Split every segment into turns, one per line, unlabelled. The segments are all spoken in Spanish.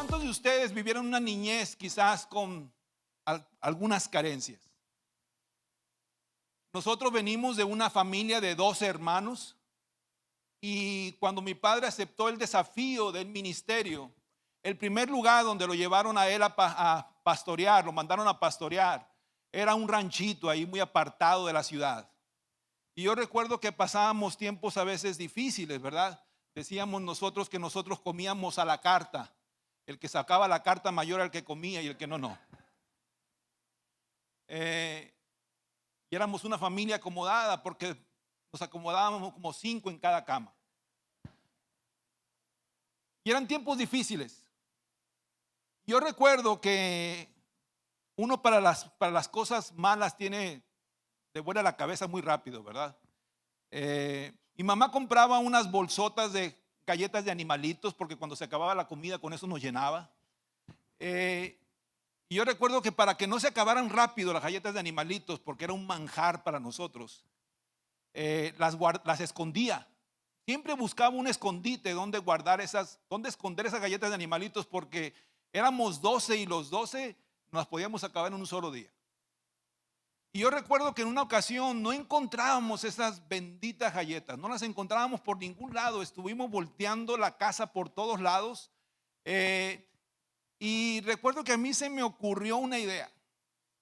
¿Cuántos de ustedes vivieron una niñez quizás con algunas carencias? Nosotros venimos de una familia de 12 hermanos y cuando mi padre aceptó el desafío del ministerio, el primer lugar donde lo llevaron a él a pastorear, lo mandaron a pastorear, era un ranchito ahí muy apartado de la ciudad. Y yo recuerdo que pasábamos tiempos a veces difíciles, ¿verdad? Decíamos nosotros que nosotros comíamos a la carta. El que sacaba la carta mayor era el que comía y el que no, no. Y éramos una familia acomodada porque nos acomodábamos como 5 en cada cama. Y eran tiempos difíciles. Yo recuerdo que uno para las cosas malas tiene de vuela la cabeza muy rápido, ¿verdad? Mi mamá compraba unas bolsotas de galletas de animalitos porque cuando se acababa la comida con eso nos llenaba. Y yo recuerdo que para que no se acabaran rápido las galletas de animalitos, porque era un manjar para nosotros, las escondía. Siempre buscaba un escondite donde donde esconder esas galletas de animalitos, porque éramos 12 y los 12 nos podíamos acabar en un solo día. Y yo recuerdo que en una ocasión no encontrábamos esas benditas galletas, no las encontrábamos por ningún lado, estuvimos volteando la casa por todos lados. Y recuerdo que a mí se me ocurrió una idea.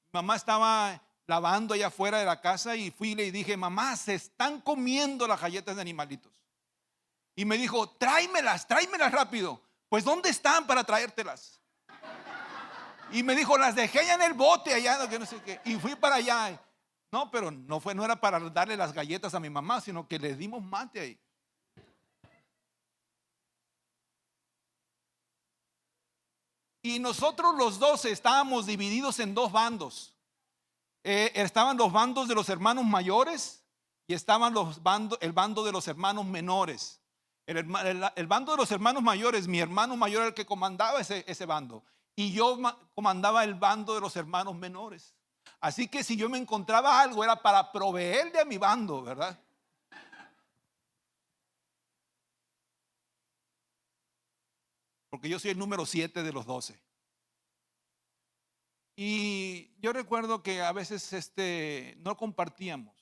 Mi mamá estaba lavando allá afuera de la casa y fui y le dije: mamá, se están comiendo las galletas de animalitos. Y me dijo: tráemelas rápido. Pues ¿dónde están para traértelas? Y me dijo: las dejé allá en el bote, allá, que no sé qué. Y fui para allá. No, pero no era para darle las galletas a mi mamá, sino que le dimos mate ahí. Y nosotros los 12 estábamos divididos en dos bandos. Estaban los bandos de los hermanos mayores y estaban el bando de los hermanos menores. El bando de los hermanos mayores, mi hermano mayor era el que comandaba ese bando. Y yo comandaba el bando de los hermanos menores. Así que si yo me encontraba algo era para proveerle a mi bando, ¿verdad? Porque yo soy el número 7 de los 12. Y yo recuerdo que a veces no compartíamos.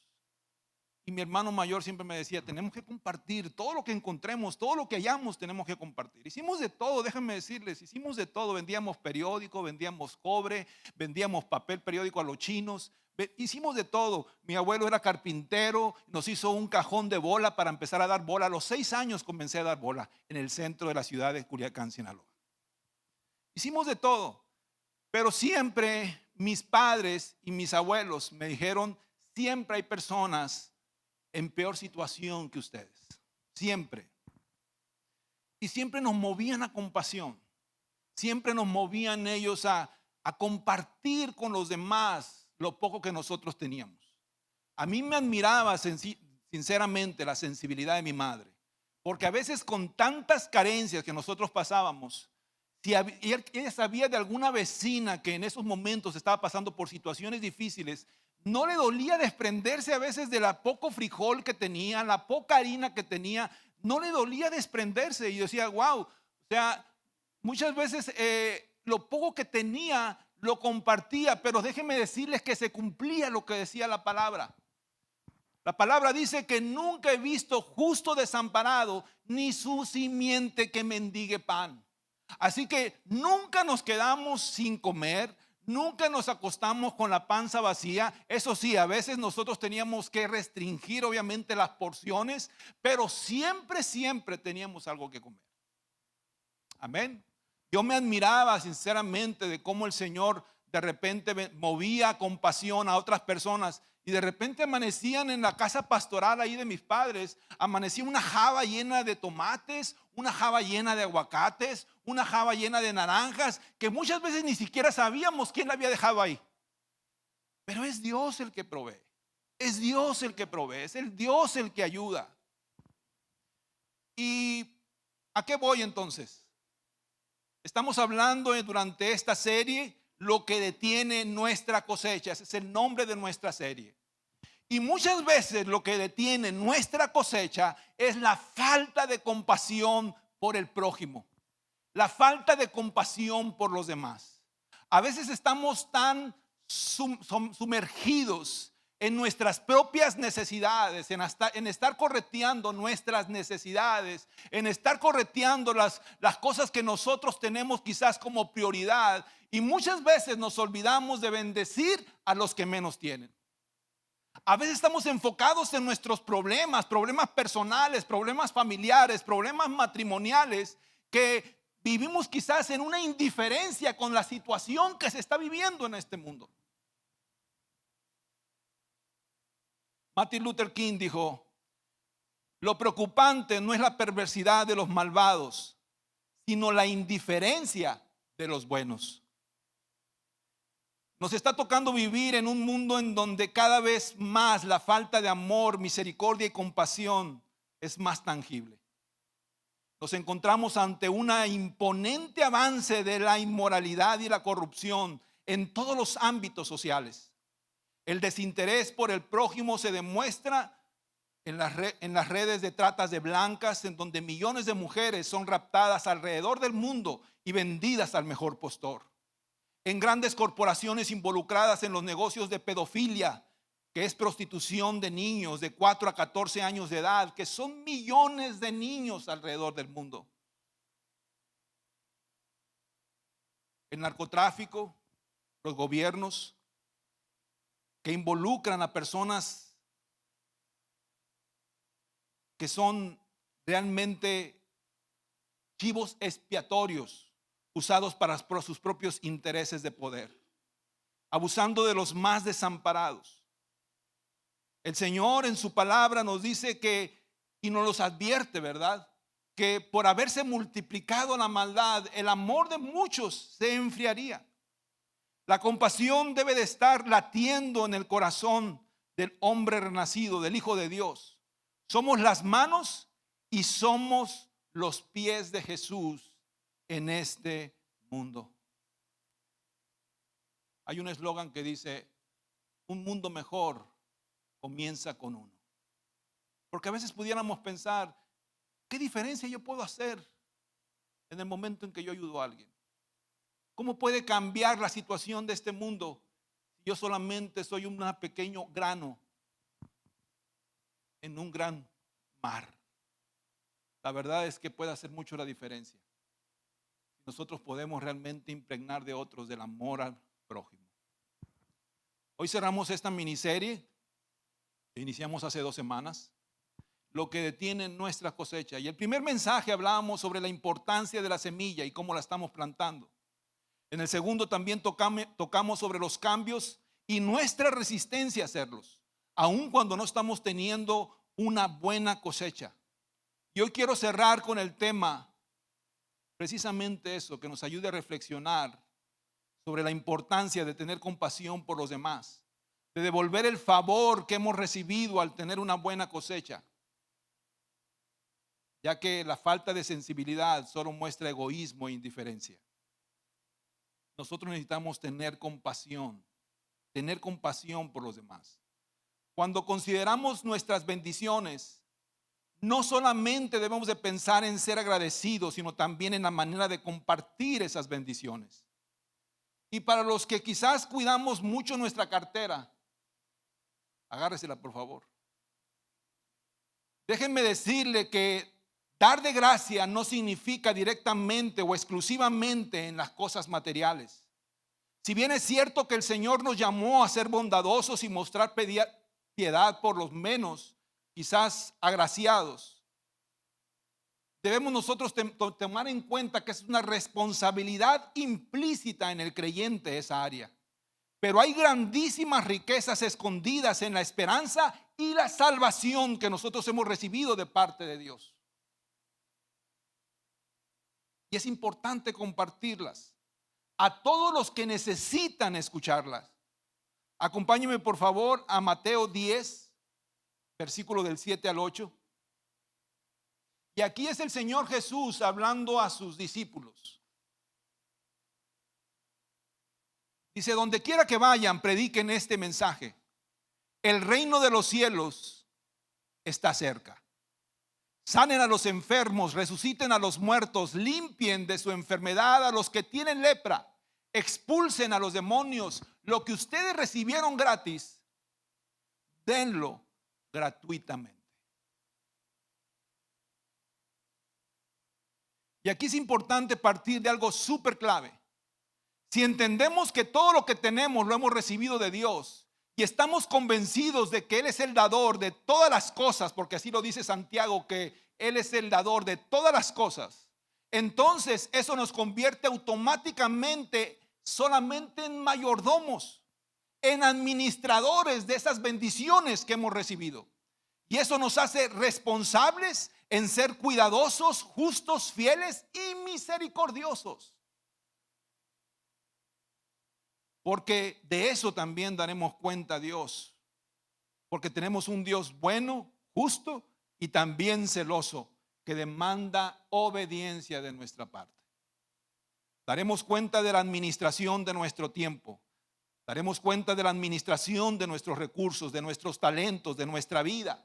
Y mi hermano mayor siempre me decía: tenemos que compartir todo lo que encontremos, todo lo que hallamos tenemos que compartir. Hicimos de todo, déjenme decirles, hicimos de todo. Vendíamos periódico, vendíamos cobre, vendíamos papel periódico a los chinos. Hicimos de todo. Mi abuelo era carpintero, nos hizo un cajón de bola para empezar a dar bola. A los 6 años comencé a dar bola en el centro de la ciudad de Culiacán, Sinaloa. Hicimos de todo, pero siempre mis padres y mis abuelos me dijeron: siempre hay personas en peor situación que ustedes, siempre. Y siempre nos movían a compasión, siempre nos movían ellos a compartir con los demás lo poco que nosotros teníamos. A mí me admiraba sinceramente la sensibilidad de mi madre, porque a veces con tantas carencias que nosotros pasábamos, si ella sabía de alguna vecina que en esos momentos estaba pasando por situaciones difíciles, no le dolía desprenderse a veces de la poco frijol que tenía, la poca harina que tenía, no le dolía desprenderse. Y yo decía: wow, o sea, muchas veces lo poco que tenía lo compartía, pero déjenme decirles que se cumplía lo que decía la palabra. La palabra dice que nunca he visto justo desamparado, ni su simiente que mendigue pan. Así que nunca nos quedamos sin comer, nunca nos acostamos con la panza vacía. Eso sí, a veces nosotros teníamos que restringir obviamente las porciones, pero siempre teníamos algo que comer. Amén. Yo me admiraba sinceramente de cómo el Señor de repente movía compasión a otras personas. Y de repente amanecían en la casa pastoral ahí de mis padres, amanecía una java llena de tomates, una java llena de aguacates, una java llena de naranjas, que muchas veces ni siquiera sabíamos quién la había dejado ahí. Pero es Dios el que provee, es Dios el que provee, es el Dios el que ayuda. ¿Y a qué voy entonces? Estamos hablando durante esta serie lo que detiene nuestra cosecha. Ese es el nombre de nuestra serie. Y muchas veces lo que detiene nuestra cosecha es la falta de compasión por el prójimo. la falta de compasión por los demás. A veces estamos tan sumergidos en nuestras propias necesidades, en estar correteando nuestras necesidades, en estar correteando las cosas que nosotros tenemos quizás como prioridad, y muchas veces nos olvidamos de bendecir a los que menos tienen. A veces estamos enfocados en nuestros problemas personales, problemas familiares, problemas matrimoniales, que vivimos quizás en una indiferencia con la situación que se está viviendo en este mundo. Martin Luther King dijo: lo preocupante no es la perversidad de los malvados, sino la indiferencia de los buenos. Nos está tocando vivir en un mundo en donde cada vez más la falta de amor, misericordia y compasión es más tangible. Nos encontramos ante un imponente avance de la inmoralidad y la corrupción en todos los ámbitos sociales. El desinterés por el prójimo se demuestra en las redes de tratas de blancas, en donde millones de mujeres son raptadas alrededor del mundo y vendidas al mejor postor. En grandes corporaciones involucradas en los negocios de pedofilia, que es prostitución de niños de 4 a 14 años de edad, que son millones de niños alrededor del mundo. El narcotráfico, los gobiernos que involucran a personas que son realmente chivos expiatorios usados para sus propios intereses de poder, abusando de los más desamparados. El Señor en su palabra nos dice que, y nos los advierte, ¿verdad?, que por haberse multiplicado la maldad, el amor de muchos se enfriaría. La compasión debe de estar latiendo en el corazón del hombre renacido, del Hijo de Dios. Somos las manos y somos los pies de Jesús en este mundo. Hay un eslogan que dice: un mundo mejor comienza con uno. Porque a veces pudiéramos pensar: ¿qué diferencia yo puedo hacer en el momento en que yo ayudo a alguien? ¿Cómo puede cambiar la situación de este mundo si yo solamente soy un pequeño grano en un gran mar? La verdad es que puede hacer mucho la diferencia. Nosotros podemos realmente impregnar de otros del amor al prójimo. Hoy cerramos esta miniserie que iniciamos hace 2 semanas, lo que detiene nuestra cosecha. Y el primer mensaje hablábamos sobre la importancia de la semilla y cómo la estamos plantando. En el segundo también tocamos sobre los cambios y nuestra resistencia a hacerlos, aun cuando no estamos teniendo una buena cosecha. Y hoy quiero cerrar con el tema, precisamente eso, que nos ayude a reflexionar sobre la importancia de tener compasión por los demás, de devolver el favor que hemos recibido al tener una buena cosecha, ya que la falta de sensibilidad solo muestra egoísmo e indiferencia. Nosotros necesitamos tener compasión por los demás. Cuando consideramos nuestras bendiciones, no solamente debemos de pensar en ser agradecidos, sino también en la manera de compartir esas bendiciones. Y para los que quizás cuidamos mucho nuestra cartera, agárresela por favor. Déjenme decirle que dar de gracia no significa directamente o exclusivamente en las cosas materiales. Si bien es cierto que el Señor nos llamó a ser bondadosos y mostrar piedad por los menos, quizás agraciados, debemos nosotros tomar en cuenta que es una responsabilidad implícita en el creyente esa área. Pero hay grandísimas riquezas escondidas en la esperanza y la salvación que nosotros hemos recibido de parte de Dios. Y es importante compartirlas a todos los que necesitan escucharlas. Acompáñenme por favor a Mateo 10, versículo del 7 al 8. Y aquí es el Señor Jesús hablando a sus discípulos. Dice: donde quiera que vayan, prediquen este mensaje. El reino de los cielos está cerca. sanen a los enfermos, resuciten a los muertos, limpien de su enfermedad a los que tienen lepra, expulsen a los demonios. Lo que ustedes recibieron gratis, denlo gratuitamente. Y aquí es importante partir de algo súper clave. Si entendemos que todo lo que tenemos lo hemos recibido de Dios y estamos convencidos de que Él es el dador de todas las cosas, porque así lo dice Santiago, que Él es el dador de todas las cosas, entonces eso nos convierte automáticamente solamente en mayordomos, en administradores de esas bendiciones que hemos recibido. Y eso nos hace responsables en ser cuidadosos, justos, fieles y misericordiosos. Porque de eso también daremos cuenta a Dios. Porque tenemos un Dios bueno, justo y también celoso, que demanda obediencia de nuestra parte. Daremos cuenta de la administración de nuestro tiempo. Daremos cuenta de la administración de nuestros recursos, de nuestros talentos, de nuestra vida.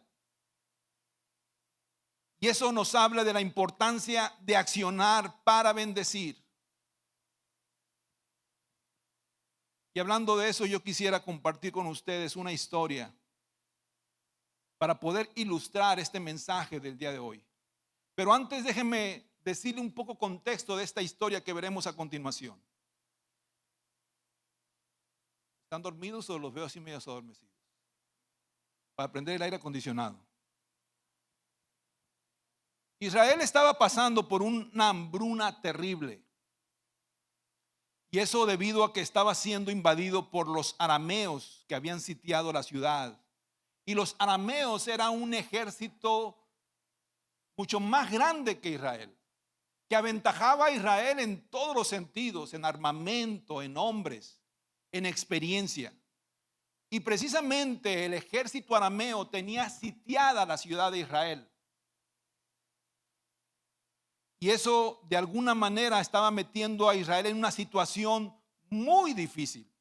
Y eso nos habla de la importancia de accionar para bendecir. Y hablando de eso, yo quisiera compartir con ustedes una historia para poder ilustrar este mensaje del día de hoy. Pero antes déjenme decirle un poco contexto de esta historia que veremos a continuación. ¿Están dormidos o los veo así medio adormecidos? Para prender el aire acondicionado. Israel estaba pasando por una hambruna terrible. Y eso debido a que estaba siendo invadido por los arameos que habían sitiado la ciudad. Y los arameos eran un ejército mucho más grande que Israel, que aventajaba a Israel en todos los sentidos, en armamento, en hombres, en experiencia. Y precisamente el ejército arameo tenía sitiada la ciudad de Israel. Y eso de alguna manera estaba metiendo a Israel en una situación muy difícil.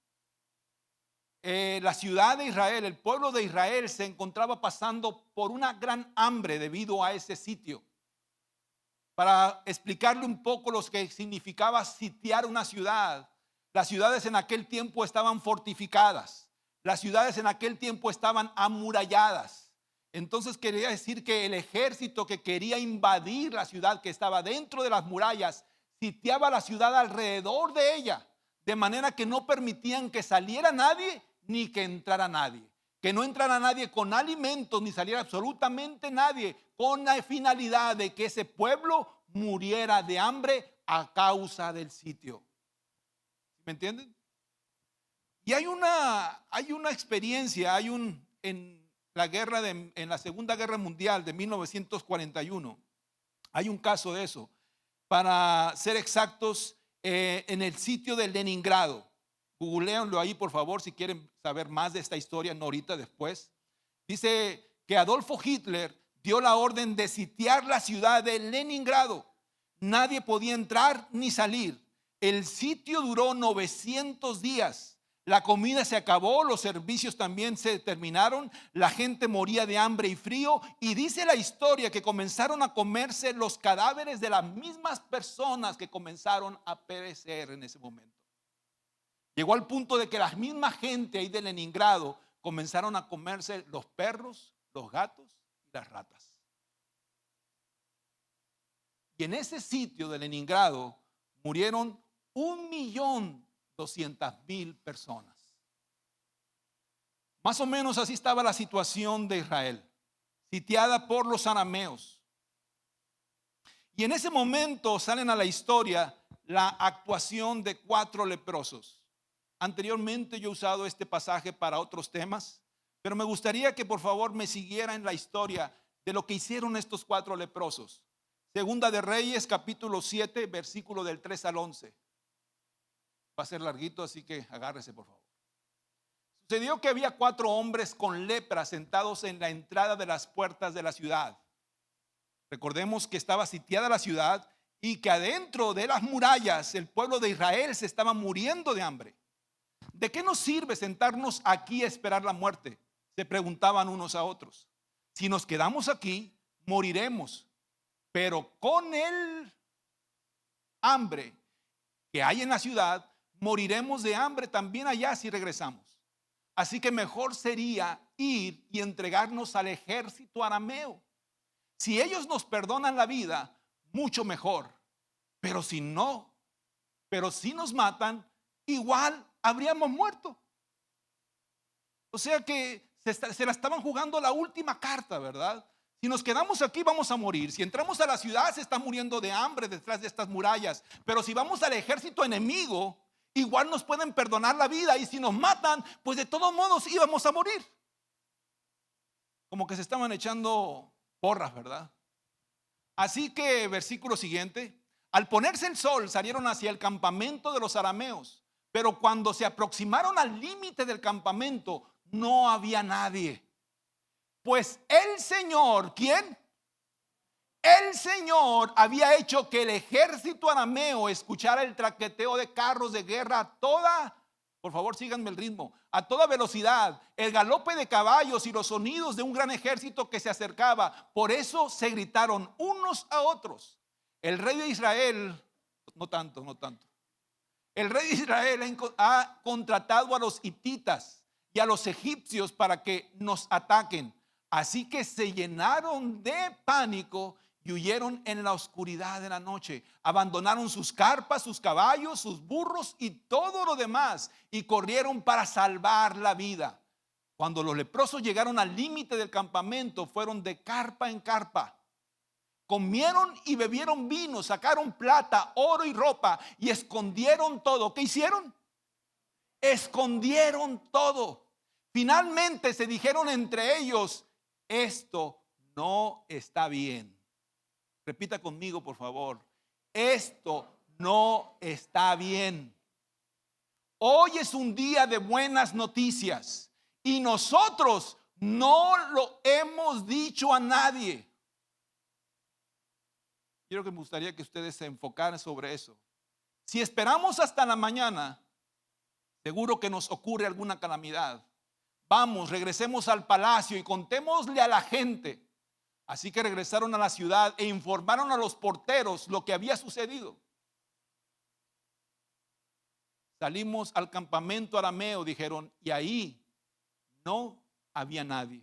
La ciudad de Israel, el pueblo de Israel se encontraba pasando por una gran hambre debido a ese sitio. Para explicarle un poco lo que significaba sitiar una ciudad, las ciudades en aquel tiempo estaban fortificadas, las ciudades en aquel tiempo estaban amuralladas. Entonces quería decir que el ejército que quería invadir la ciudad, que estaba dentro de las murallas, sitiaba la ciudad alrededor de ella, de manera que no permitían que saliera nadie ni que entrara nadie. Que no entrara nadie con alimentos ni saliera absolutamente nadie, con la finalidad de que ese pueblo muriera de hambre a causa del sitio. ¿Me entienden? Y hay una experiencia, en la Segunda Guerra Mundial de 1941, hay un caso de eso, para ser exactos, en el sitio de Leningrado. Googléanlo ahí por favor si quieren saber más de esta historia, no ahorita, después. Dice que Adolfo Hitler dio la orden de sitiar la ciudad de Leningrado. Nadie podía entrar ni salir. El sitio duró 900 días. La comida se acabó, los servicios también se terminaron, la gente moría de hambre y frío, y dice la historia que comenzaron a comerse los cadáveres de las mismas personas que comenzaron a perecer en ese momento. Llegó al punto de que la misma gente ahí de Leningrado comenzaron a comerse los perros, los gatos y las ratas. Y en ese sitio de Leningrado murieron 1.200.000 personas. Más o menos así estaba la situación de Israel, sitiada por los arameos. Y en ese momento salen a la historia la actuación de 4 leprosos. Anteriormente yo he usado este pasaje para otros temas, pero me gustaría que por favor me siguiera en la historia de lo que hicieron estos 4 leprosos. Segunda de Reyes, capítulo 7, versículo del 3 al 11. Va a ser larguito, así que agárrese por favor. Sucedió que había 4 hombres con lepra sentados en la entrada de las puertas de la ciudad. Recordemos que estaba sitiada la ciudad y que adentro de las murallas el pueblo de Israel se estaba muriendo de hambre. ¿De qué nos sirve sentarnos aquí a esperar la muerte?, se preguntaban unos a otros. Si nos quedamos aquí, moriremos. pero con el hambre que hay en la ciudad, moriremos de hambre también allá si regresamos. Así que mejor sería ir y entregarnos al ejército arameo. Si ellos nos perdonan la vida, mucho mejor. Pero si no, pero si nos matan, igual habríamos muerto. O sea que se la estaban jugando la última carta, ¿verdad? Si nos quedamos aquí vamos a morir. Si entramos a la ciudad se está muriendo de hambre detrás de estas murallas. Pero si vamos al ejército enemigo, igual nos pueden perdonar la vida. Y si nos matan, pues de todos modos íbamos a morir. Como que se estaban echando porras, ¿verdad? Así que versículo siguiente. Al ponerse el sol salieron hacia el campamento de los arameos. Pero cuando se aproximaron al límite del campamento, no había nadie. Pues el Señor, ¿quién? El Señor había hecho que el ejército arameo escuchara el traqueteo de carros de guerra a toda, por favor síganme el ritmo, a toda velocidad, el galope de caballos y los sonidos de un gran ejército que se acercaba. Por eso se gritaron unos a otros. El rey de Israel, no tanto. El rey de Israel ha contratado a los hititas y a los egipcios para que nos ataquen. Así que se llenaron de pánico y huyeron en la oscuridad de la noche. Abandonaron sus carpas, sus caballos, sus burros y todo lo demás y corrieron para salvar la vida. Cuando los leprosos llegaron al límite del campamento, fueron de carpa en carpa. Comieron y bebieron vino, sacaron plata, oro y ropa y escondieron todo. ¿Qué hicieron? Escondieron todo. Finalmente se dijeron entre ellos: esto no está bien. Repita conmigo, por favor. Esto no está bien. Hoy es un día de buenas noticias y nosotros no lo hemos dicho a nadie. Quiero que me gustaría que ustedes se enfocaran sobre eso. Si esperamos hasta la mañana, seguro que nos ocurre alguna calamidad. Vamos, regresemos al palacio y contémosle a la gente. Así que regresaron a la ciudad e informaron a los porteros lo que había sucedido. Salimos al campamento arameo, dijeron, y ahí no había nadie.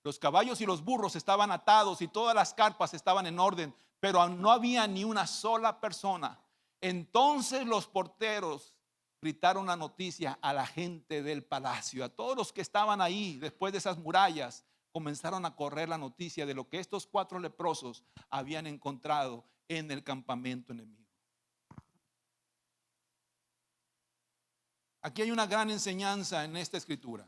Los caballos y los burros estaban atados y todas las carpas estaban en orden, pero no había ni una sola persona. Entonces los porteros gritaron la noticia a la gente del palacio, a todos los que estaban ahí después de esas murallas. Comenzaron a correr la noticia de lo que estos 4 leprosos habían encontrado en el campamento enemigo. Aquí hay una gran enseñanza en esta escritura.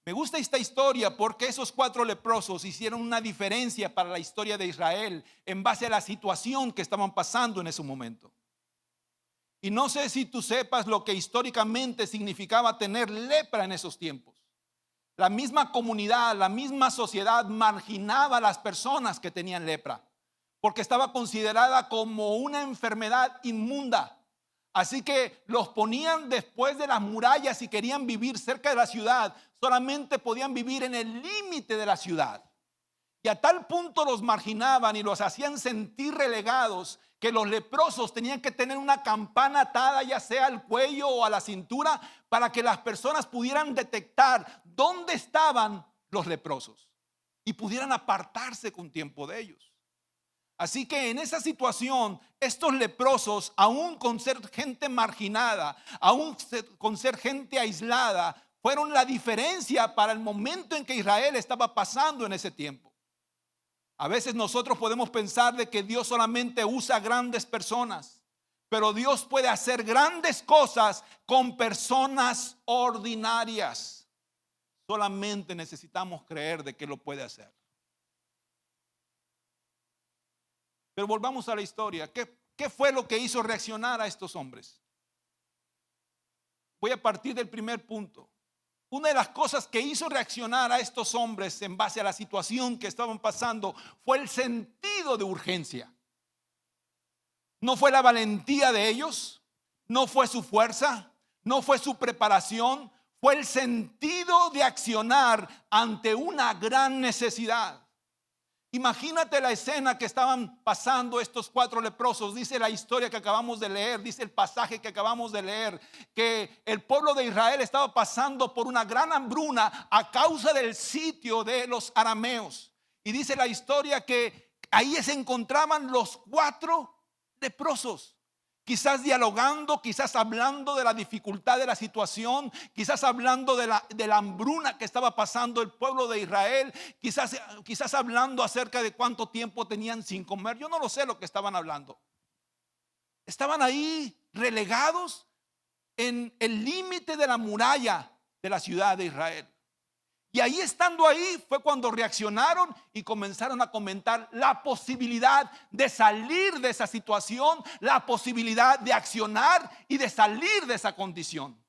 Me gusta esta historia porque esos 4 leprosos hicieron una diferencia para la historia de Israel en base a la situación que estaban pasando en ese momento. Y no sé si tú sepas lo que históricamente significaba tener lepra en esos tiempos. La misma comunidad, la misma sociedad marginaba a las personas que tenían lepra, porque estaba considerada como una enfermedad inmunda. Así que los ponían después de las murallas. Si querían vivir cerca de la ciudad, solamente podían vivir en el límite de la ciudad. Y a tal punto los marginaban y los hacían sentir relegados que los leprosos tenían que tener una campana atada, ya sea al cuello o a la cintura, para que las personas pudieran detectar dónde estaban los leprosos y pudieran apartarse con tiempo de ellos. Así que en esa situación, estos leprosos, aún con ser gente marginada, aún con ser gente aislada, fueron la diferencia para el momento en que Israel estaba pasando en ese tiempo. A veces nosotros podemos pensar de que Dios solamente usa grandes personas, pero Dios puede hacer grandes cosas con personas ordinarias. Solamente necesitamos creer de que lo puede hacer. Pero volvamos a la historia. ¿Qué fue lo que hizo reaccionar a estos hombres? Voy a partir del primer punto. Una de las cosas que hizo reaccionar a estos hombres en base a la situación que estaban pasando fue el sentido de urgencia. No fue la valentía de ellos, no fue su fuerza, no fue su preparación, fue el sentido de accionar ante una gran necesidad. Imagínate la escena que estaban pasando estos 4 leprosos. Dice la historia que acabamos de leer, dice el pasaje que acabamos de leer, que el pueblo de Israel estaba pasando por una gran hambruna a causa del sitio de los arameos. Y dice la historia que ahí se encontraban los 4 leprosos. Quizás dialogando, quizás hablando de la dificultad de la situación, quizás hablando de la hambruna que estaba pasando el pueblo de Israel, quizás hablando acerca de cuánto tiempo tenían sin comer. Yo no lo sé lo que estaban hablando. Estaban ahí relegados en el límite de la muralla de la ciudad de Israel. Y ahí, estando ahí, fue cuando reaccionaron y comenzaron a comentar la posibilidad de salir de esa situación, la posibilidad de accionar y de salir de esa condición.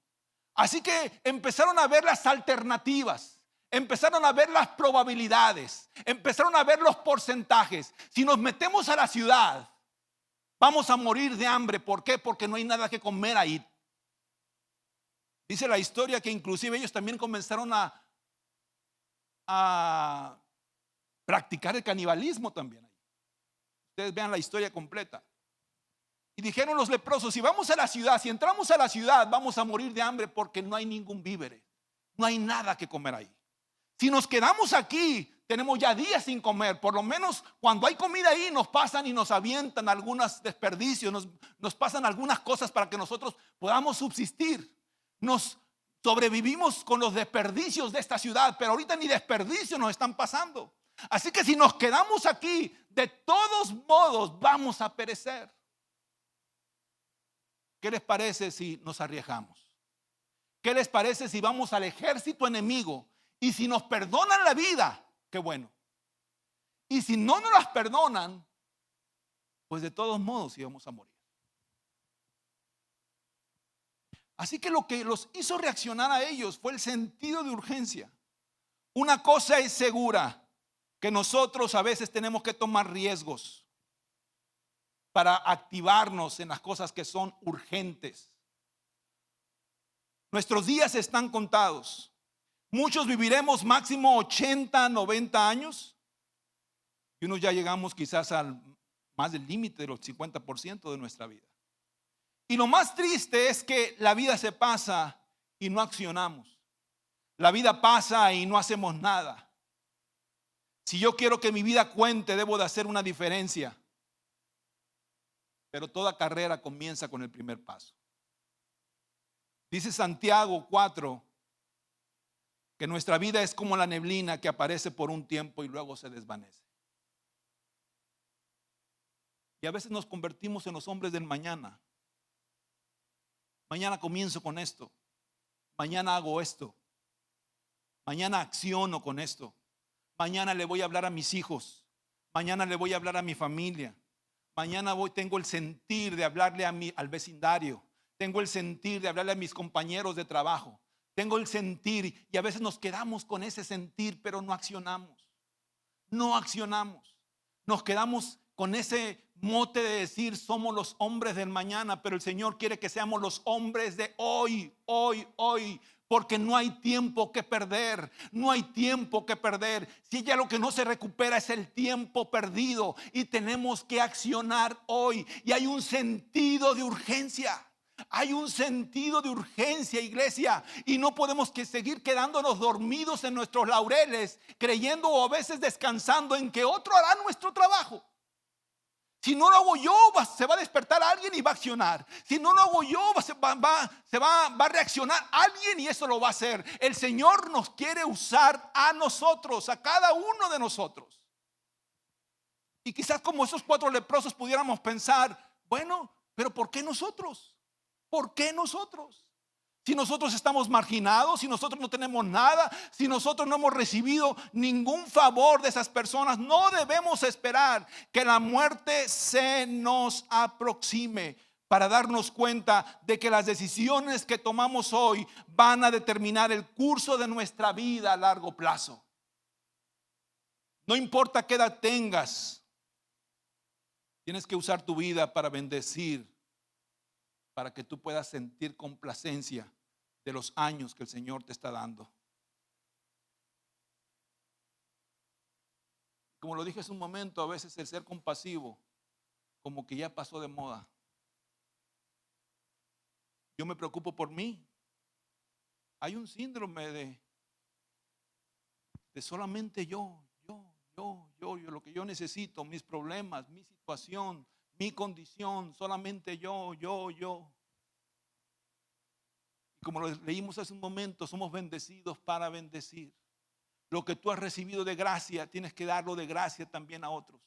Así que empezaron a ver las alternativas, empezaron a ver las probabilidades, empezaron a ver los porcentajes. Si nos metemos a la ciudad, vamos a morir de hambre. ¿Por qué? Porque no hay nada que comer ahí. Dice la historia que inclusive ellos también comenzaron a practicar el canibalismo también. Ustedes vean la historia completa. Y dijeron los leprosos: si vamos a la ciudad, si entramos a la ciudad, vamos a morir de hambre porque no hay ningún víver, no hay nada que comer ahí. Si nos quedamos aquí, tenemos ya días sin comer. Por lo menos cuando hay comida ahí, nos pasan y nos avientan algunos desperdicios, nos pasan algunas cosas para que nosotros podamos subsistir. Nos sobrevivimos con los desperdicios de esta ciudad, pero ahorita ni desperdicios nos están pasando. Así que si nos quedamos aquí, de todos modos vamos a perecer. ¿Qué les parece si nos arriesgamos? ¿Qué les parece si vamos al ejército enemigo? Y si nos perdonan la vida, qué bueno. Y si no nos las perdonan, pues de todos modos íbamos a morir. Así que lo que los hizo reaccionar a ellos fue el sentido de urgencia. Una cosa es segura, que nosotros a veces tenemos que tomar riesgos para activarnos en las cosas que son urgentes. Nuestros días están contados. Muchos viviremos máximo 80, 90 años. Y unos ya llegamos quizás al más del límite de los 50% de nuestra vida. Y lo más triste es que la vida se pasa y no accionamos. La vida pasa y no hacemos nada. Si yo quiero que mi vida cuente, debo de hacer una diferencia. Pero toda carrera comienza con el primer paso. Dice Santiago 4 que nuestra vida es como la neblina que aparece por un tiempo y luego se desvanece. Y a veces nos convertimos en los hombres del mañana. Mañana comienzo con esto. Mañana hago esto. Mañana acciono con esto. Mañana le voy a hablar a mis hijos. Mañana le voy a hablar a mi familia. Mañana tengo el sentir de hablarle al vecindario. Tengo el sentir de hablarle a mis compañeros de trabajo. Tengo el sentir, y a veces nos quedamos con ese sentir, pero no accionamos. No accionamos. Nos quedamos con ese mote de decir somos los hombres del mañana, pero el Señor quiere que seamos los hombres de hoy, hoy. Porque no hay tiempo que perder, no hay tiempo que perder. Si ya lo que no se recupera es el tiempo perdido, y tenemos que accionar hoy. Y hay un sentido de urgencia. Hay un sentido de urgencia, iglesia, y no podemos seguir quedándonos dormidos en nuestros laureles, creyendo o a veces descansando en que otro hará nuestro trabajo. Si no lo hago yo, se va a despertar alguien y va a accionar. Si no lo hago yo, va a reaccionar alguien y eso lo va a hacer. El Señor nos quiere usar a nosotros, a cada uno de nosotros. Y quizás como esos 4 leprosos pudiéramos pensar, bueno, pero ¿por qué nosotros? ¿Por qué nosotros? Si nosotros estamos marginados, si nosotros no tenemos nada, si nosotros no hemos recibido ningún favor de esas personas, no debemos esperar que la muerte se nos aproxime para darnos cuenta de que las decisiones que tomamos hoy van a determinar el curso de nuestra vida a largo plazo. No importa qué edad tengas, tienes que usar tu vida para bendecir, para que tú puedas sentir complacencia de los años que el Señor te está dando. Como lo dije hace un momento, a veces el ser compasivo como que ya pasó de moda. Yo me preocupo por mí. Hay un síndrome de solamente yo, lo que yo necesito, mis problemas, mi situación, mi condición, solamente yo. Y como lo leímos hace un momento, somos bendecidos para bendecir. Lo que tú has recibido de gracia, tienes que darlo de gracia también a otros.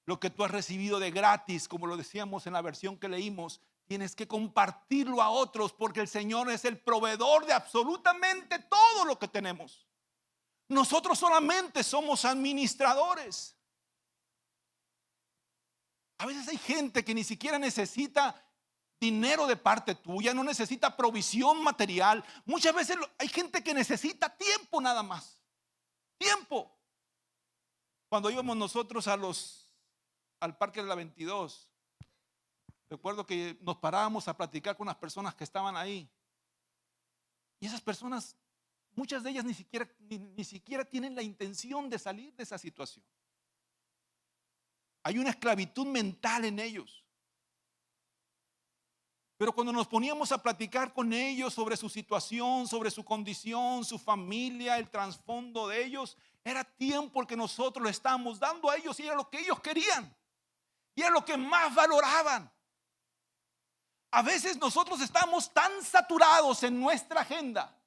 Lo que tú has recibido de gratis, como lo decíamos en la versión que leímos, tienes que compartirlo a otros, porque el Señor es el proveedor de absolutamente todo lo que tenemos. Nosotros solamente somos administradores. A veces hay gente que ni siquiera necesita dinero de parte tuya, no necesita provisión material. Muchas veces hay gente que necesita tiempo nada más. Tiempo. Cuando íbamos nosotros al Parque de la 22, recuerdo que nos parábamos a platicar con las personas que estaban ahí. Y esas personas, muchas de ellas ni siquiera tienen la intención de salir de esa situación. Hay una esclavitud mental en ellos. Pero cuando nos poníamos a platicar con ellos sobre su situación, sobre su condición, su familia, el trasfondo de ellos, era tiempo el que nosotros le estábamos dando a ellos y era lo que ellos querían. Y era lo que más valoraban. A veces nosotros estamos tan saturados en nuestra agenda,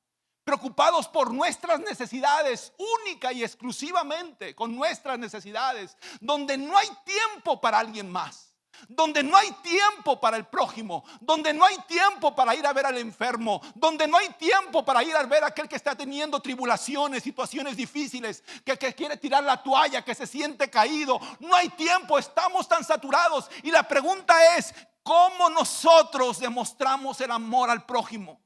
preocupados por nuestras necesidades, única y exclusivamente con nuestras necesidades, donde no hay tiempo para alguien más, donde no hay tiempo para el prójimo, donde no hay tiempo para ir a ver al enfermo, donde no hay tiempo para ir a ver a aquel que está teniendo tribulaciones, situaciones difíciles, que quiere tirar la toalla, que se siente caído. No hay tiempo, estamos tan saturados. Y la pregunta es, ¿cómo nosotros demostramos el amor al prójimo?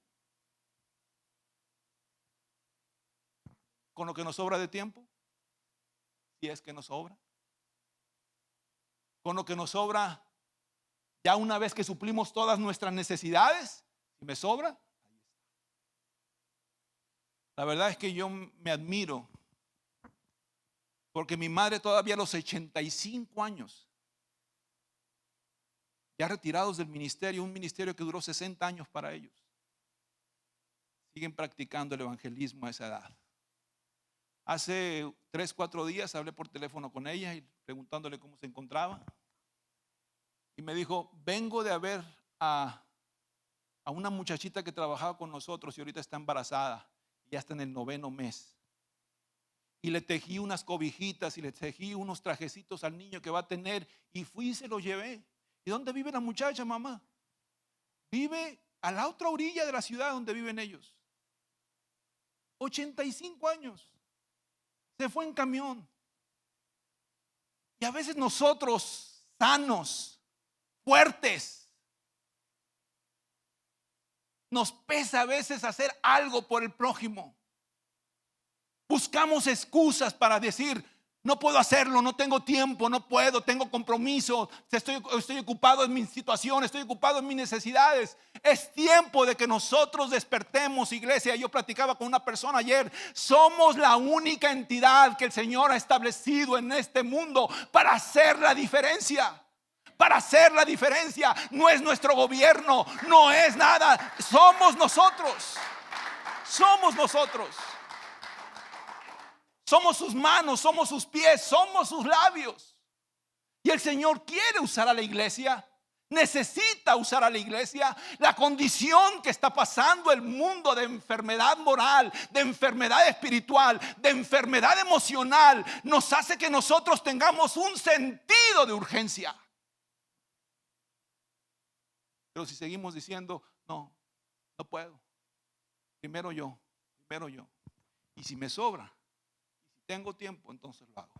¿Con lo que nos sobra de tiempo? Si es que nos sobra. ¿Con lo que nos sobra ya una vez que suplimos todas nuestras necesidades? Si me sobra, ahí está. La verdad es que yo me admiro, porque mi madre todavía a los 85 años, ya retirados del ministerio, un ministerio que duró 60 años para ellos, siguen practicando el evangelismo a esa edad. Hace 3, 4 días hablé por teléfono con ella y preguntándole cómo se encontraba. Y me dijo, vengo de ver a una muchachita que trabajaba con nosotros y ahorita está embarazada. Ya está en el 9º mes. Y le tejí unas cobijitas y le tejí unos trajecitos al niño que va a tener. Y fui y se los llevé. ¿Y dónde vive la muchacha, mamá? Vive a la otra orilla de la ciudad donde viven ellos. 85 años. Se fue en camión. Y a veces nosotros, sanos, fuertes, nos pesa a veces hacer algo por el prójimo. Buscamos excusas para decir, no puedo hacerlo, no tengo tiempo, no puedo, tengo compromiso, estoy ocupado en mi situación, estoy ocupado en mis necesidades. Es tiempo de que nosotros despertemos, iglesia. Yo platicaba con una persona ayer, somos la única entidad que el Señor ha establecido en este mundo para hacer la diferencia. Para hacer la diferencia. No es nuestro gobierno, no es nada, somos nosotros. Somos nosotros. Somos sus manos, somos sus pies, somos sus labios. Y el Señor quiere usar a la iglesia, necesita usar a la iglesia. La condición que está pasando el mundo de enfermedad moral, de enfermedad espiritual, de enfermedad emocional, nos hace que nosotros tengamos un sentido de urgencia. Pero si seguimos diciendo, no puedo, primero yo. Y si me sobra, tengo tiempo, entonces lo hago.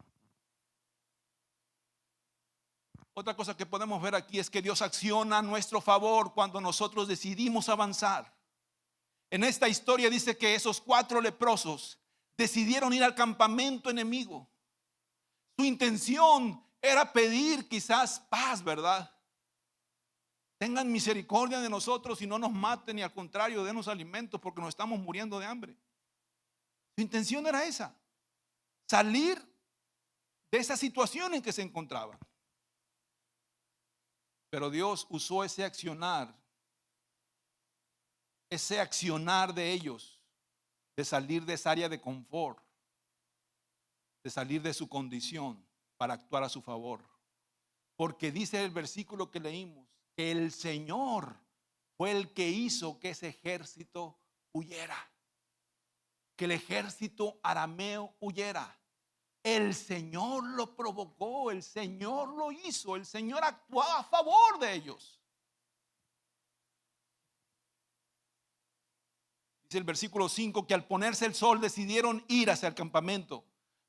Otra cosa que podemos ver aquí es que Dios acciona a nuestro favor cuando nosotros decidimos avanzar. En esta historia dice que esos 4 leprosos decidieron ir al campamento enemigo. Su intención era pedir quizás paz, ¿verdad? Tengan misericordia de nosotros y no nos maten, y al contrario, denos alimentos porque nos estamos muriendo de hambre. Su intención era esa. Salir de esa situación en que se encontraban. Pero Dios usó ese accionar de ellos, de salir de esa área de confort, de salir de su condición para actuar a su favor. Porque dice el versículo que leímos, que el Señor fue el que hizo que ese ejército huyera, que el ejército arameo huyera. El Señor lo provocó, el Señor lo hizo, el Señor actuó a favor de ellos. Dice el versículo 5 que al ponerse el sol decidieron ir hacia el campamento,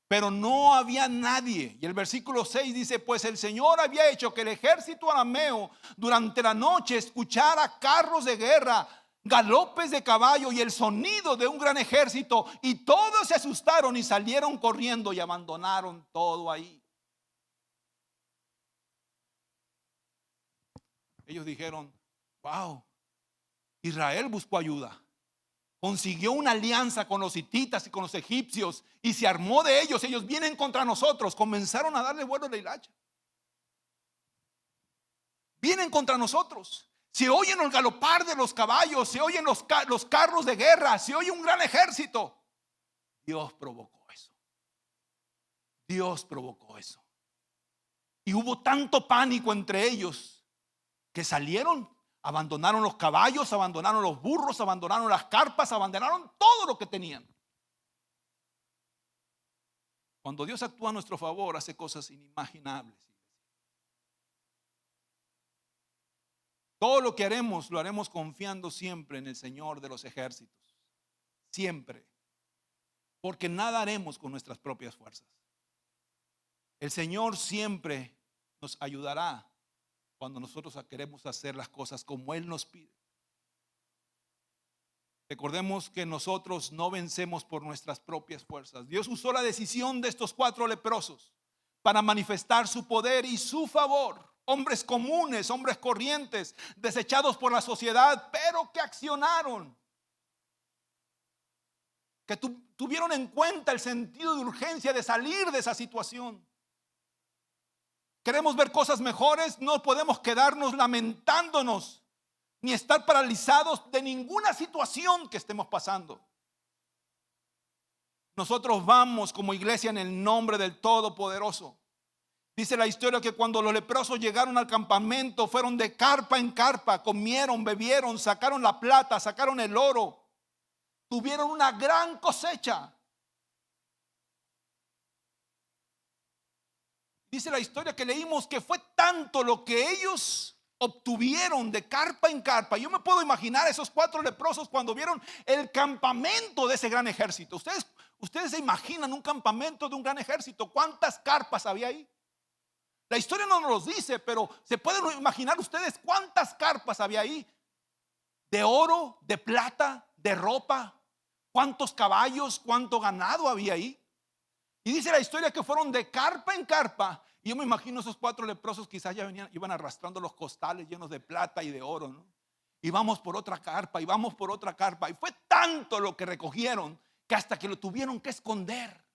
pero no había nadie. Y el versículo 6 dice, pues el Señor había hecho que el ejército arameo durante la noche escuchara carros de guerra, galopes de caballo y el sonido de un gran ejército, y todos se asustaron y salieron corriendo y abandonaron todo ahí. Ellos dijeron, wow, Israel buscó ayuda, consiguió una alianza con los hititas y con los egipcios y se armó de ellos. Ellos vienen contra nosotros. Comenzaron a darle vuelo a la hilacha. Vienen contra nosotros. Se oyen el galopar de los caballos, se oyen los carros de guerra, se oye un gran ejército. Dios provocó eso. Dios provocó eso. Y hubo tanto pánico entre ellos que salieron, abandonaron los caballos, abandonaron los burros, abandonaron las carpas, abandonaron todo lo que tenían. Cuando Dios actúa a nuestro favor, hace cosas inimaginables. Todo lo que haremos, lo haremos confiando siempre en el Señor de los ejércitos. Siempre. Porque nada haremos con nuestras propias fuerzas. El Señor siempre nos ayudará cuando nosotros queremos hacer las cosas como Él nos pide. Recordemos que nosotros no vencemos por nuestras propias fuerzas. Dios usó la decisión de estos 4 leprosos para manifestar su poder y su favor. Hombres comunes, hombres corrientes, desechados por la sociedad, pero que accionaron, que tuvieron en cuenta el sentido de urgencia de salir de esa situación. Queremos ver cosas mejores, no podemos quedarnos lamentándonos ni estar paralizados de ninguna situación que estemos pasando. Nosotros vamos como iglesia en el nombre del Todopoderoso. Dice la historia que cuando los leprosos llegaron al campamento, fueron de carpa en carpa, comieron, bebieron, sacaron la plata, sacaron el oro, tuvieron una gran cosecha. Dice la historia que leímos que fue tanto lo que ellos obtuvieron de carpa en carpa. Yo me puedo imaginar a esos 4 leprosos cuando vieron el campamento de ese gran ejército. Ustedes se imaginan un campamento de un gran ejército. ¿Cuántas carpas había ahí? La historia no nos los dice, pero se pueden imaginar ustedes cuántas carpas había ahí. De oro, de plata, de ropa. Cuántos caballos, cuánto ganado había ahí. Y dice la historia que fueron de carpa en carpa. Y yo me imagino esos 4 leprosos quizás ya iban arrastrando los costales llenos de plata y de oro, ¿no? Y vamos por otra carpa, y vamos por otra carpa. Y fue tanto lo que recogieron que hasta que lo tuvieron que esconder.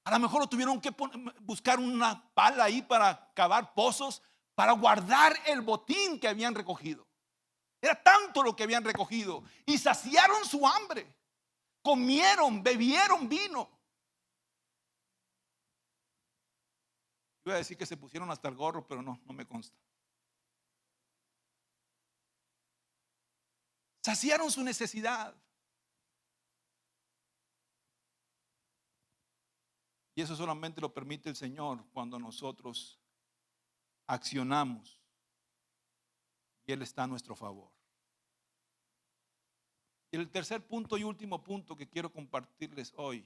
A lo mejor lo tuvieron que buscar una pala ahí para cavar pozos, para guardar el botín que habían recogido. Era tanto lo que habían recogido. Y saciaron su hambre. Comieron, bebieron vino. Iba a decir que se pusieron hasta el gorro, pero no me consta. Saciaron su necesidad. Y eso solamente lo permite el Señor cuando nosotros accionamos y Él está a nuestro favor. Y el tercer punto y último punto que quiero compartirles hoy,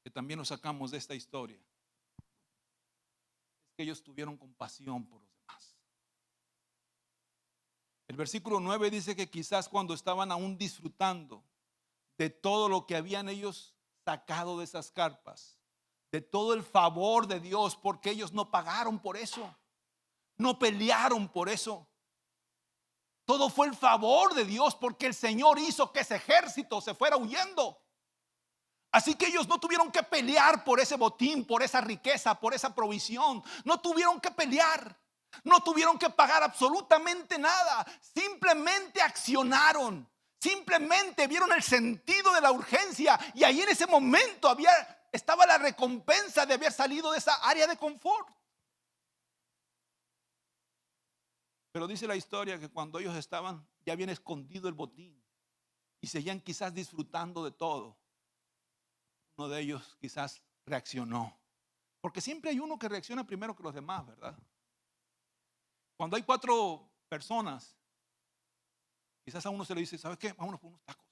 que también lo sacamos de esta historia, es que ellos tuvieron compasión por los demás. El versículo 9 dice que quizás cuando estaban aún disfrutando de todo lo que habían ellos sacado de esas carpas, de todo el favor de Dios, porque ellos no pagaron por eso, no pelearon por eso. Todo fue el favor de Dios, porque el Señor hizo que ese ejército se fuera huyendo. Así que ellos no tuvieron que pelear por ese botín, por esa riqueza, por esa provisión. No tuvieron que pelear. No tuvieron que pagar absolutamente nada. Simplemente accionaron. Simplemente vieron el sentido de la urgencia. Y ahí en ese momento estaba la recompensa de haber salido de esa área de confort. Pero dice la historia que cuando ellos ya habían escondido el botín y seguían quizás disfrutando de todo, uno de ellos quizás reaccionó. Porque siempre hay uno que reacciona primero que los demás, ¿verdad? Cuando hay 4 personas, quizás a uno se le dice, ¿sabes qué? Vámonos por unos tacos.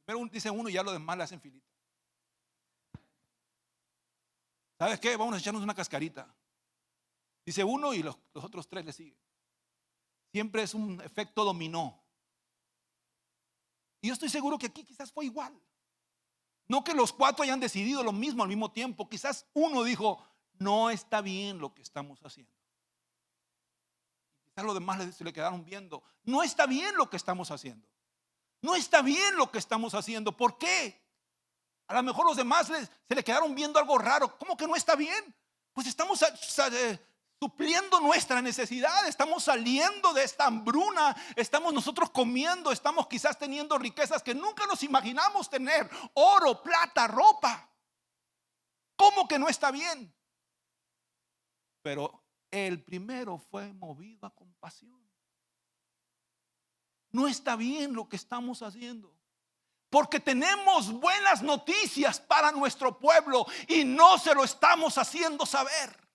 Primero dice uno y ya los demás le hacen filita. ¿Sabes qué? Vámonos a echarnos una cascarita. Dice uno y los otros 3 le siguen. Siempre es un efecto dominó. Y yo estoy seguro que aquí quizás fue igual. No que los 4 hayan decidido lo mismo al mismo tiempo. Quizás uno dijo, no está bien lo que estamos haciendo. Quizás los demás se le quedaron viendo. No está bien lo que estamos haciendo. No está bien lo que estamos haciendo. ¿Por qué? A lo mejor los demás se le quedaron viendo algo raro. ¿Cómo que no está bien? Pues estamos supliendo nuestra necesidad, estamos saliendo de esta hambruna, estamos nosotros comiendo, estamos quizás teniendo riquezas que nunca nos imaginamos tener, oro, plata, ropa. ¿Cómo que no está bien? Pero el primero fue movido a compasión. No está bien lo que estamos haciendo, porque tenemos buenas noticias para nuestro pueblo y no se lo estamos haciendo saber.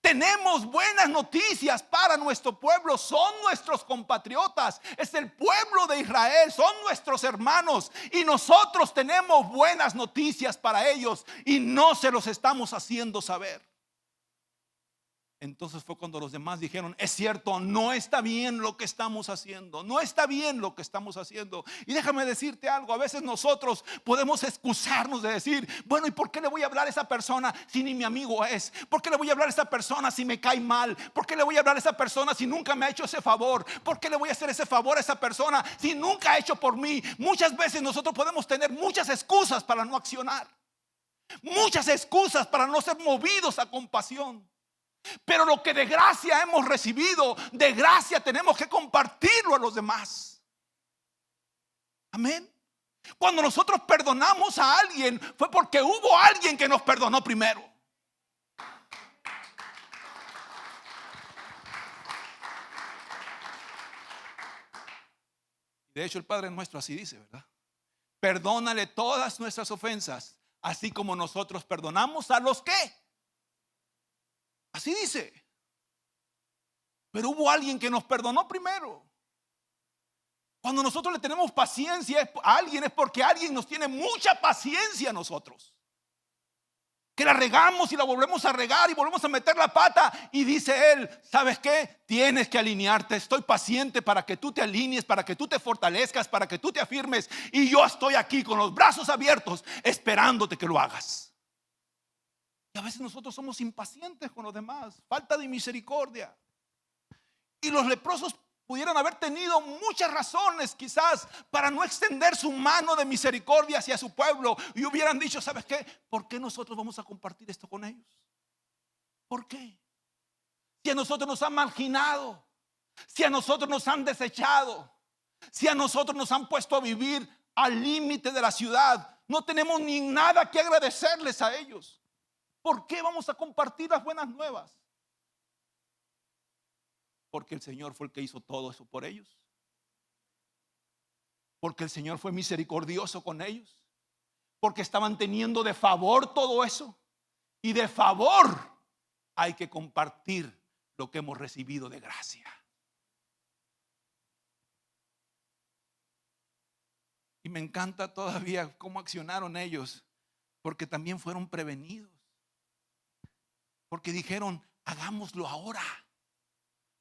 Tenemos buenas noticias para nuestro pueblo. Son nuestros compatriotas. Es el pueblo de Israel. Son nuestros hermanos. Y nosotros tenemos buenas noticias para ellos. Y no se los estamos haciendo saber. Entonces fue cuando los demás dijeron, es cierto, no está bien lo que estamos haciendo. No está bien lo que estamos haciendo. Y déjame decirte algo, a veces nosotros podemos excusarnos de decir, bueno, ¿y por qué le voy a hablar a esa persona si ni mi amigo es? ¿Por qué le voy a hablar a esa persona si me cae mal? ¿Por qué le voy a hablar a esa persona si nunca me ha hecho ese favor? ¿Por qué le voy a hacer ese favor a esa persona si nunca ha hecho por mí? Muchas veces nosotros podemos tener muchas excusas para no accionar. Muchas excusas para no ser movidos a compasión. Pero lo que de gracia hemos recibido, de gracia tenemos que compartirlo a los demás. Amén. Cuando nosotros perdonamos a alguien, fue porque hubo alguien que nos perdonó primero. De hecho, el Padre nuestro así dice, ¿verdad? Perdónale todas nuestras ofensas, así como nosotros perdonamos a los que. Así dice. Pero hubo alguien que nos perdonó primero. Cuando nosotros le tenemos paciencia a alguien, es porque alguien nos tiene mucha paciencia a nosotros. Que la regamos y la volvemos a regar y volvemos a meter la pata. Y dice él, ¿sabes qué? Tienes que alinearte. Estoy paciente para que tú te alinees, para que tú te fortalezcas, para que tú te afirmes. Y yo estoy aquí con los brazos abiertos esperándote que lo hagas. Y a veces nosotros somos impacientes con los demás, falta de misericordia. Y los leprosos pudieran haber tenido muchas razones quizás para no extender su mano de misericordia hacia su pueblo. Y hubieran dicho, ¿sabes qué? ¿Por qué nosotros vamos a compartir esto con ellos? ¿Por qué? Si a nosotros nos han marginado, si a nosotros nos han desechado, si a nosotros nos han puesto a vivir al límite de la ciudad, no tenemos ni nada que agradecerles a ellos. ¿Por qué vamos a compartir las buenas nuevas? Porque el Señor fue el que hizo todo eso por ellos. Porque el Señor fue misericordioso con ellos. Porque estaban teniendo de favor todo eso. Y de favor hay que compartir lo que hemos recibido de gracia. Y me encanta todavía cómo accionaron ellos. Porque también fueron prevenidos. Porque dijeron, hagámoslo ahora.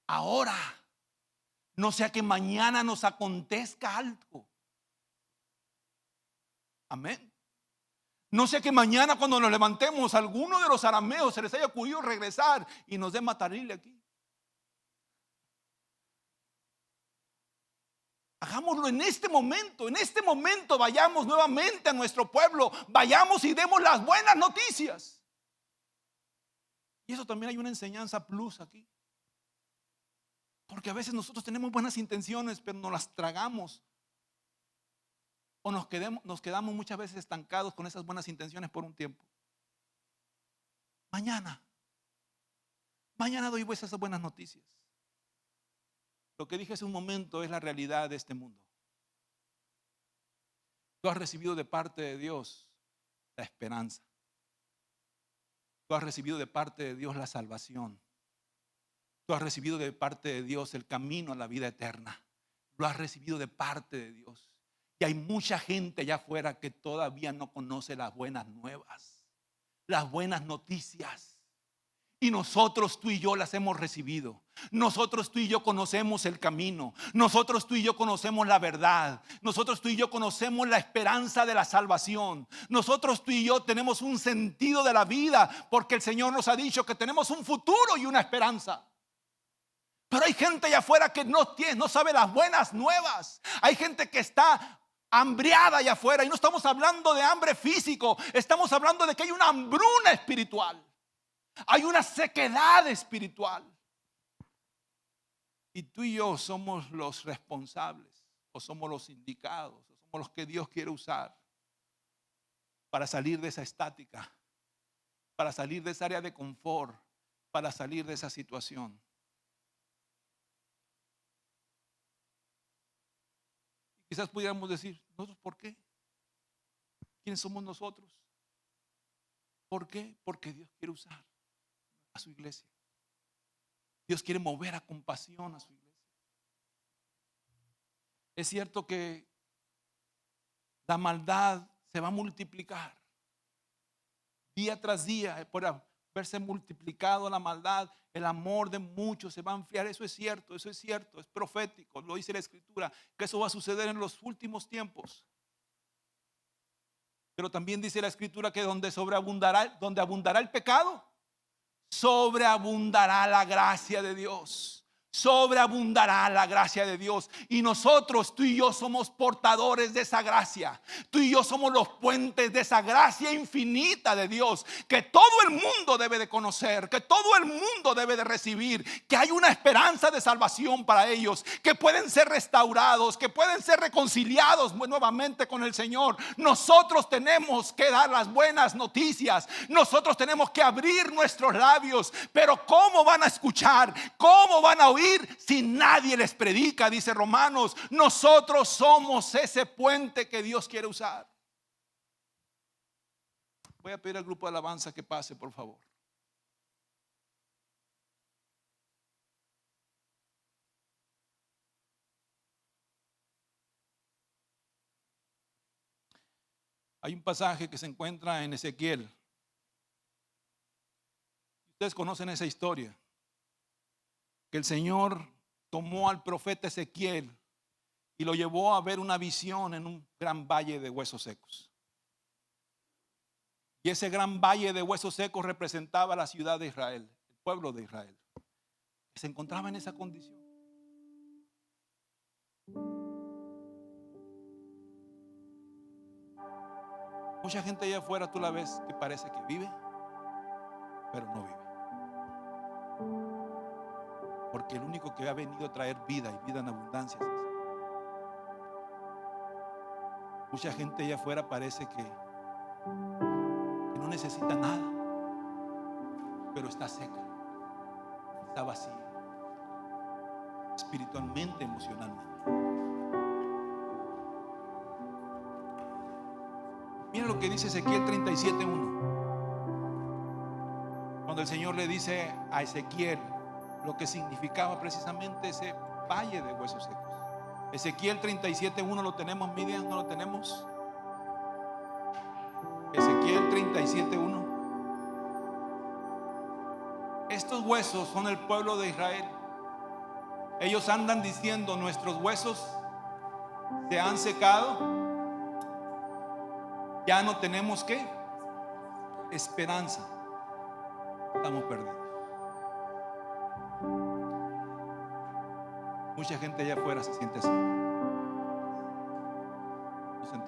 Ahora. No sea que mañana nos acontezca algo. Amén. No sea que mañana cuando nos levantemos, alguno de los arameos se les haya ocurrido regresar y nos dé matarile aquí. Hagámoslo en este momento. En este momento vayamos nuevamente a nuestro pueblo. Vayamos y demos las buenas noticias. Y eso también hay una enseñanza plus aquí. Porque a veces nosotros tenemos buenas intenciones, pero no las tragamos. O nos quedamos muchas veces estancados con esas buenas intenciones por un tiempo. Mañana doy esas buenas noticias. Lo que dije hace un momento es la realidad de este mundo. Tú has recibido de parte de Dios la esperanza. Tú has recibido de parte de Dios la salvación. Tú has recibido de parte de Dios el camino a la vida eterna. Lo has recibido de parte de Dios. Y hay mucha gente allá afuera que todavía no conoce las buenas nuevas, las buenas noticias. Y nosotros, tú y yo, las hemos recibido. Nosotros, tú y yo, conocemos el camino. Nosotros, tú y yo, conocemos la verdad. Nosotros, tú y yo, conocemos la esperanza de la salvación. Nosotros, tú y yo, tenemos un sentido de la vida, porque el Señor nos ha dicho que tenemos un futuro y una esperanza. Pero hay gente allá afuera que no sabe las buenas nuevas. Hay gente que está hambriada allá afuera. Y no estamos hablando de hambre físico. Estamos hablando de que hay una hambruna espiritual. Hay una sequedad espiritual. Y tú y yo somos los responsables, o somos los indicados, o somos los que Dios quiere usar para salir de esa estática, para salir de esa área de confort, para salir de esa situación. Quizás pudiéramos decir, ¿nosotros por qué? ¿Quiénes somos nosotros? ¿Por qué? Porque Dios quiere usar a su iglesia. Dios quiere mover a compasión a su iglesia. Es cierto que la maldad se va a multiplicar día tras día. Por haberse multiplicado la maldad, el amor de muchos se va a enfriar. Eso es cierto, es profético. Lo dice la Escritura, que eso va a suceder en los últimos tiempos. Pero también dice la Escritura que donde abundará el pecado, sobreabundará la gracia de Dios. Sobreabundará la gracia de Dios. Y nosotros, tú y yo, somos portadores de esa gracia. Tú y yo somos los puentes de esa gracia infinita de Dios, que todo el mundo debe de conocer, que todo el mundo debe de recibir, que hay una esperanza de salvación para ellos, que pueden ser restaurados, que pueden ser reconciliados nuevamente con el Señor. Nosotros tenemos que dar las buenas noticias. Nosotros tenemos que abrir nuestros labios. Pero ¿cómo van a escuchar? ¿Cómo van a oír si nadie les predica? Dice Romanos. Nosotros somos ese puente que Dios quiere usar. Voy a pedir al grupo de alabanza que pase, por favor. Hay un pasaje que se encuentra en Ezequiel. Ustedes conocen esa historia, que el Señor tomó al profeta Ezequiel y lo llevó a ver una visión en un gran valle de huesos secos. Y ese gran valle de huesos secos representaba la ciudad de Israel, el pueblo de Israel, que se encontraba en esa condición. Mucha gente allá afuera, tú la ves que parece que vive, pero no vive. Porque el único que ha venido a traer vida y vida en abundancia es ese. Mucha gente allá afuera parece que no necesita nada, pero está seca, está vacía, espiritualmente, emocionalmente. Mira lo que dice Ezequiel 37:1. Cuando el Señor le dice a Ezequiel lo que significaba precisamente ese valle de huesos secos. Ezequiel 37:1, ¿lo tenemos, Miriam? ¿No lo tenemos? Ezequiel 37:1. Estos huesos son el pueblo de Israel. Ellos andan diciendo: nuestros huesos se han secado, ya no tenemos ¿qué? Esperanza, estamos perdidos. Mucha gente allá afuera se siente así.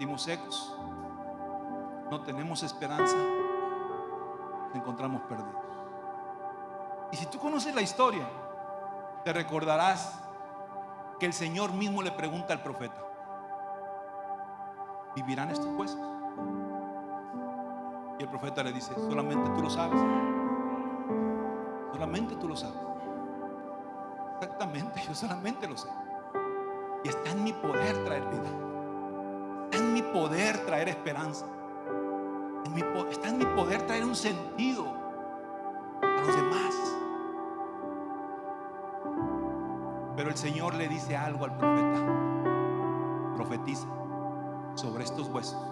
sentimos secos, no tenemos esperanza, nos encontramos perdidos. Y si tú conoces la historia, te recordarás que el Señor mismo le pregunta al profeta: ¿vivirán estos huesos? Y el profeta le dice: solamente tú lo sabes. Solamente tú lo sabes. Exactamente, yo solamente lo sé. Y está en mi poder traer vida. Está en mi poder traer esperanza. Está en mi poder traer un sentido a los demás. Pero el Señor le dice algo al profeta: profetiza sobre estos huesos,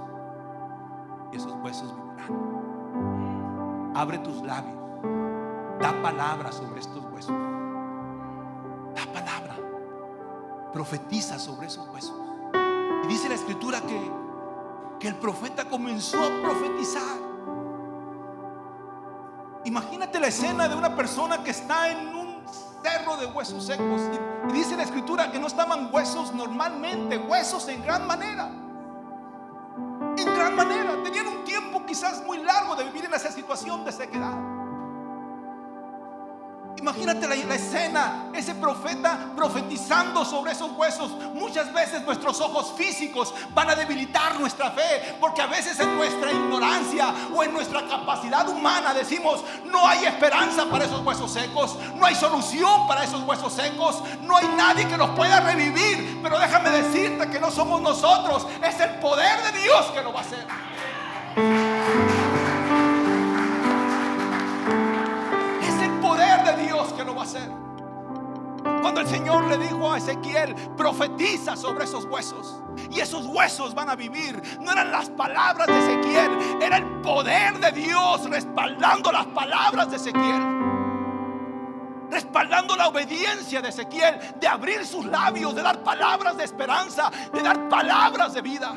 y esos huesos vivirán. Abre tus labios, da palabra sobre estos huesos. Da palabra, profetiza sobre esos huesos. Y dice la Escritura que el profeta comenzó a profetizar. Imagínate la escena de una persona que está en un cerro de huesos secos. Y dice la Escritura que no estaban huesos normalmente, huesos en gran manera. En gran manera. Tenían un tiempo quizás muy largo de vivir en esa situación de sequedad. Imagínate la escena, ese profeta profetizando sobre esos huesos. Muchas veces nuestros ojos físicos van a debilitar nuestra fe, porque a veces en nuestra ignorancia o en nuestra capacidad humana decimos: no hay esperanza para esos huesos secos, no hay solución para esos huesos secos, no hay nadie que los pueda revivir. Pero déjame decirte que no somos nosotros, es el poder de Dios que lo va a hacer. Que lo va a hacer. Cuando el Señor le dijo a Ezequiel: profetiza sobre esos huesos, y esos huesos van a vivir, no eran las palabras de Ezequiel, era el poder de Dios respaldando las palabras de Ezequiel, respaldando la obediencia de Ezequiel, de abrir sus labios, de dar palabras de esperanza, de dar palabras de vida.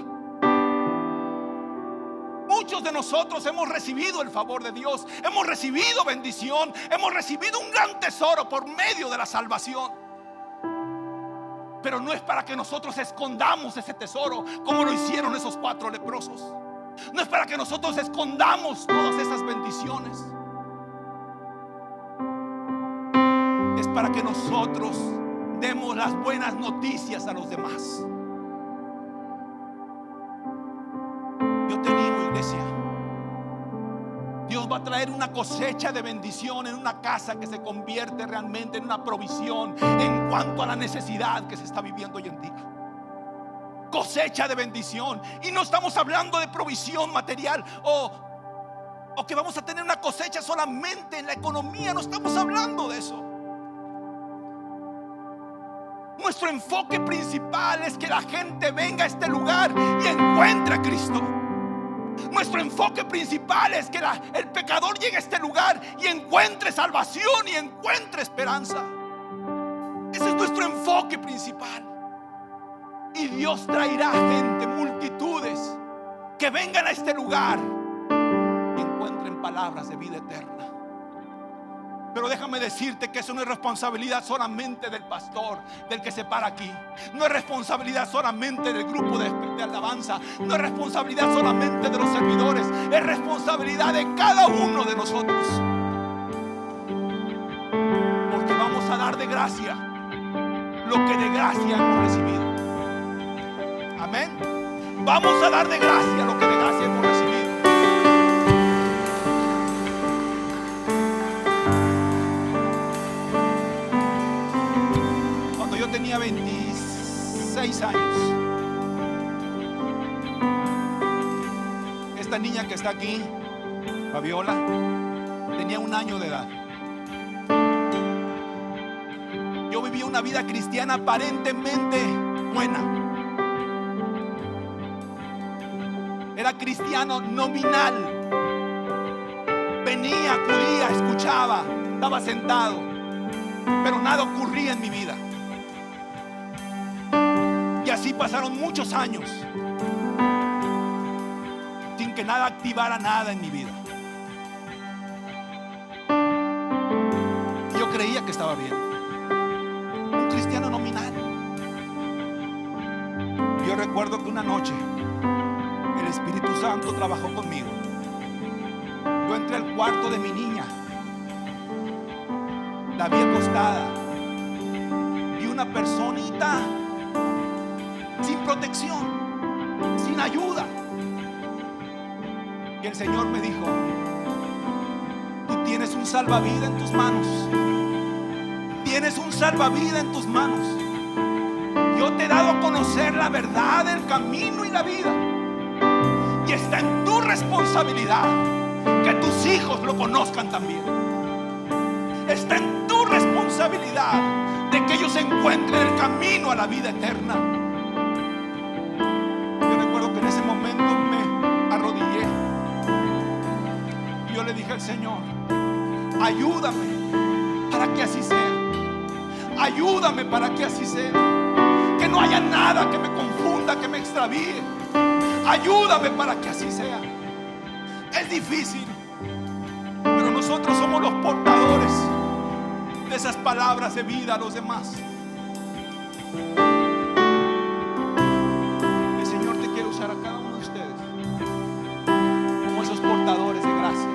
Muchos de nosotros hemos recibido el favor de Dios, hemos recibido bendición, hemos recibido un gran tesoro por medio de la salvación. Pero no es para que nosotros escondamos ese tesoro como lo hicieron esos 4 leprosos. No es para que nosotros escondamos todas esas bendiciones. Es para que nosotros demos las buenas noticias a los demás. Yo te animo, iglesia. Dios va a traer una cosecha de bendición en una casa que se convierte realmente en una provisión en cuanto a la necesidad que se está viviendo hoy en día. Cosecha de bendición. Y no estamos hablando de provisión material o que vamos a tener una cosecha solamente en la economía. No estamos hablando de eso. Nuestro enfoque principal es que la gente venga a este lugar y encuentre a Cristo. Nuestro enfoque principal es que el pecador llegue a este lugar y encuentre salvación y encuentre esperanza. Ese es nuestro enfoque principal. Y Dios traerá gente, multitudes, que vengan a este lugar y encuentren palabras de vida eterna. Pero déjame decirte que eso no es responsabilidad solamente del pastor, del que se para aquí. No es responsabilidad solamente del grupo de alabanza. No es responsabilidad solamente de los servidores. Es responsabilidad de cada uno de nosotros. Porque vamos a dar de gracia lo que de gracia hemos recibido. Amén. Vamos a dar de gracia lo que de gracia hemos recibido. Tenía 26 años. Esta niña que está aquí, Fabiola, tenía 1 año de edad. Yo vivía una vida cristiana aparentemente buena. Era cristiano nominal. Venía, acudía, escuchaba, estaba sentado, pero nada ocurría en mi vida. Y así pasaron muchos años sin que nada activara nada en mi vida. Yo creía que estaba bien. Un cristiano nominal. Yo recuerdo que una noche Espíritu Santo trabajó conmigo. Yo entré al cuarto de mi niña, la vi acostada, vi una personita sin protección, sin ayuda. Y el Señor me dijo: tú tienes un salvavidas en tus manos. Tienes un salvavidas en tus manos. Yo te he dado a conocer la verdad, el camino y la vida. Y está en tu responsabilidad que tus hijos lo conozcan también. Está en tu responsabilidad de que ellos encuentren el camino a la vida eterna. Yo recuerdo que en ese momento me arrodillé y yo le dije al Señor: ayúdame para que así sea. Ayúdame para que así sea. Que no haya nada que me confunda, que me extravíe. Ayúdame para que así sea. Es difícil, pero nosotros somos los portadores de esas palabras de vida a los demás. El Señor te quiere usar a cada uno de ustedes como esos portadores de gracia.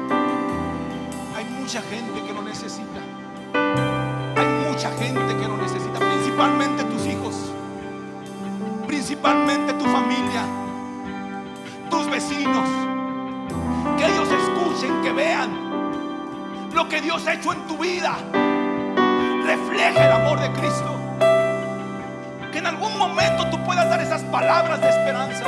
Hay mucha gente que lo necesita. Hay mucha gente que lo necesita, principalmente tus hijos, principalmente tu familia, tus vecinos. Que ellos escuchen, que vean lo que Dios ha hecho en tu vida. Refleja el amor de Cristo. Que en algún momento tú puedas dar esas palabras de esperanza.